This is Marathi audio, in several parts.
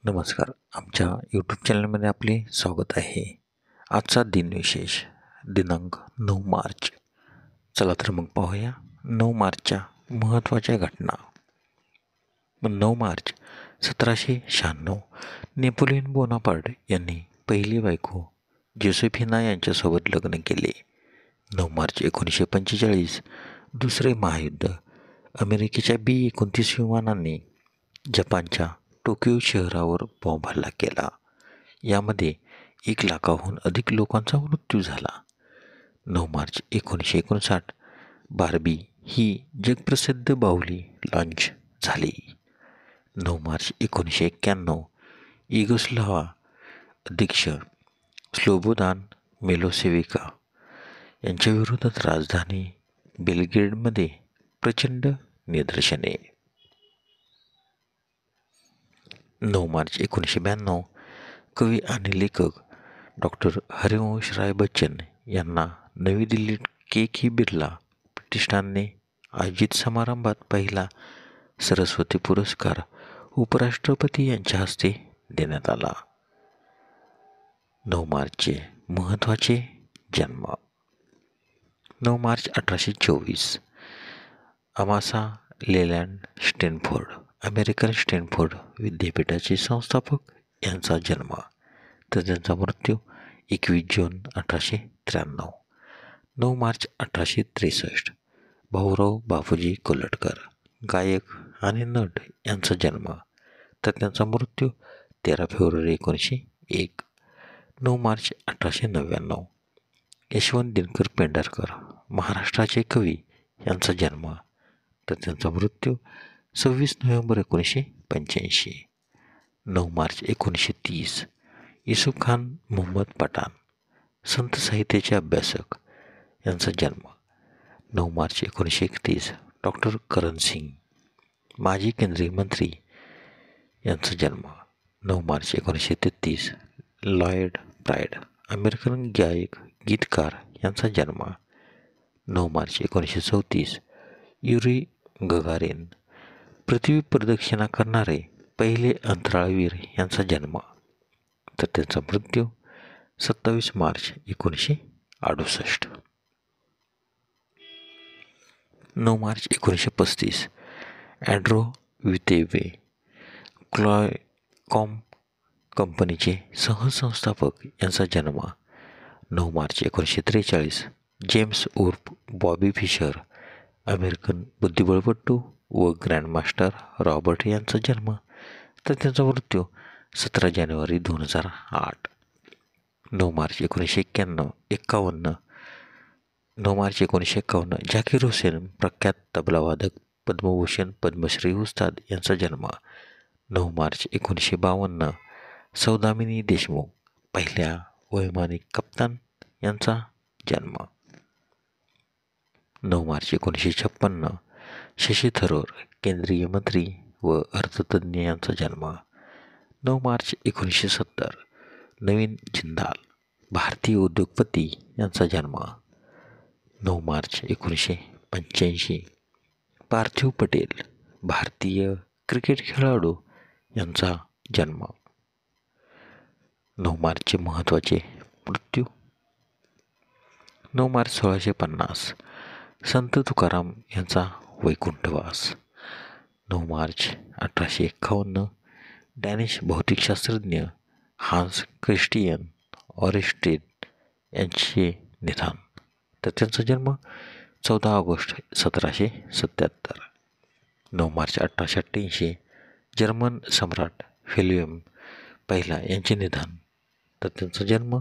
नमस्कार. आमच्या यूट्यूब चॅनलमध्ये आपले स्वागत आहे. आजचा दिनविशेष दिनांक 9 मार्च. चला तर मग पाहूया 9 मार्चच्या महत्त्वाच्या घटना. 9 मार्च 1796 नेपोलियन बोनापार्ट यांनी पहिली बायको जोसेफिना यांच्यासोबत लग्न केले. 9 मार्च 1945 दुसरे महायुद्ध. अमेरिकेच्या B-29 विमानांनी जपानच्या टोकियो शहरावर बॉम्ब हल्ला केला. यामध्ये 1 लाखाहून अधिक लोकांचा मृत्यू झाला. 9 मार्च 1959 बार्बी ही जगप्रसिद्ध बाहुली लॉन्च झाली. 9 मार्च 1991 युगोस्लाव्हा अध्यक्ष स्लोबोदान मिलोसेविका यांच्या विरोधात राजधानी बेलग्रेडमध्ये प्रचंड निदर्शने. 9 मार्च 1992 कवी आणि लेखक डॉक्टर हरिवंश राय बच्चन यांना नवी दिल्लीत के बिर्ला प्रतिष्ठानने आयोजित समारंभात पहिला सरस्वती पुरस्कार उपराष्ट्रपती यांच्या हस्ते देण्यात आला. 9 मार्चचे महत्त्वाचे जन्म. 9 March 1824 Amasa Leyland Stanford American Stanford विद्यापीठाचे संस्थापक यांचा जन्म, तर त्यांचा मृत्यू 21 जून 1893. 9 मार्च 1863 भाऊराव बापूजी कोल्हटकर गायक आणि नट यांचा जन्म, तर त्यांचा मृत्यू 13 फेब्रुवारी 1901. 9 मार्च 1899 यशवंत दिनकर पेंढारकर महाराष्ट्राचे कवी यांचा जन्म, तर त्यांचा मृत्यू 26 नोव्हेंबर 1985. 9 मार्च 1930 युसुफ खान मोहम्मद पठाण संत साहित्याचे अभ्यासक यांचा जन्म. 9 मार्च 1931 डॉक्टर करण सिंग माजी केंद्रीय मंत्री यांचा जन्म. 9 मार्च 1933 लॉयड प्राइड अमेरिकन गायक गीतकार यांचा जन्म. 9 मार्च 1934 युरी गगारिन पृथ्वी प्रदक्षिणा करणारे पहिले अंतराळवीर यांचा जन्म, तर त्यांचा मृत्यू 27 मार्च 1968. 9 मार्च 1935 अँड्रो वितेवे क्लॉयकॉम कंपनीचे सहसंस्थापक यांचा जन्म. 9 मार्च 1943 जेम्स उर्फ बॉबी फिशर अमेरिकन बुद्धिबळपटू व ग्रँडमास्टर रॉबर्ट यांचा जन्म, तर त्यांचा मृत्यू 17 जानेवारी 2008. 9 मार्च 1951 9 मार्च 1951 झाकीर हुसेन प्रख्यात तबलावादक पद्मभूषण पद्मश्री उस्ताद यांचा जन्म. 9 मार्च 1952 सौदामिनी देशमुख पहिल्या वैमानिक कप्तान यांचा जन्म. 9 मार्च 1956 शशी थरूर केंद्रीय मंत्री व अर्थतज्ज्ञ यांचा जन्म. 9 मार्च 1970 नवीन जिंदाल भारतीय उद्योगपती यांचा जन्म. 9 मार्च 1985 पार्थिव पटेल भारतीय क्रिकेट खेळाडू यांचा जन्म. 9 मार्चचे महत्त्वाचे मृत्यू. 9 मार्च 1650 संत तुकाराम यांचा वैकुंठवास. 9 मार्च 1851 डॅनिश भौतिकशास्त्रज्ञ हान्स क्रिस्टियन ऑरेस्टेड यांचे निधन, तर त्यांचा जन्म 14 ऑगस्ट 1777. 9 मार्च 1888 जर्मन सम्राट विल्हेल्म पहिला यांचे निधन, तर त्यांचा जन्म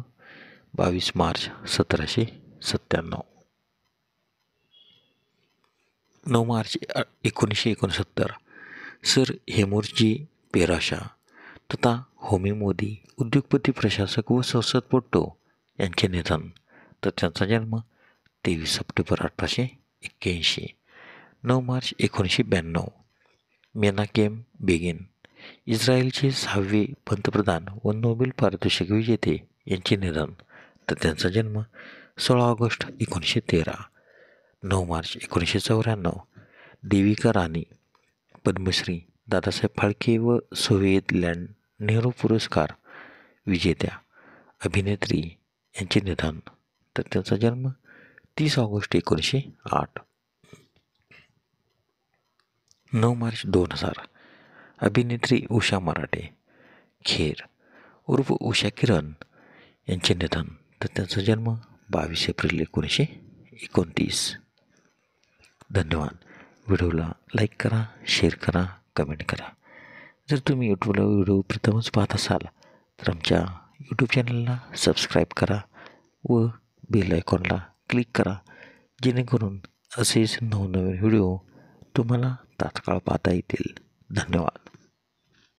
22 मार्च 1797. 9 मार्च 1969 सर हेमूरजी पेराशा तथा होमी मोदी उद्योगपती प्रशासक व संसदपटू यांचे निधन, तर त्यांचा जन्म 23 सप्टेंबर 1881. 9 मार्च 1992 मेनाकेम बेगिन इस्रायलचे 6वे पंतप्रधान व नोबेल पारितोषिक विजेते यांचे निधन, तर त्यांचा जन्म 16 ऑगस्ट 1913. 9 मार्च 1994 देविका राणी पद्मश्री दादासाहेब फाळके व सोव्हिएत लँड नेहरू पुरस्कार विजेत्या अभिनेत्री यांचे निधन, तर त्यांचा जन्म 30 ऑगस्ट 1908. 9 मार्च 2000 अभिनेत्री उषा मराठे खेर उर्फ उषा किरण यांचे निधन, तर त्यांचा जन्म 22 एप्रिल 1929. धन्यवाद. व्हिडिओला लाईक करा, शेअर करा, कमेंट करा. जर तुम्ही यूट्यूबला व्हिडिओ प्रथमच पाहत असाल तर आमच्या यूट्यूब चॅनलला सबस्क्राईब करा व बेल आयकॉनला क्लिक करा, जेणेकरून असेच नवनवीन व्हिडिओ तुम्हाला तात्काळ पाहता येतील. धन्यवाद.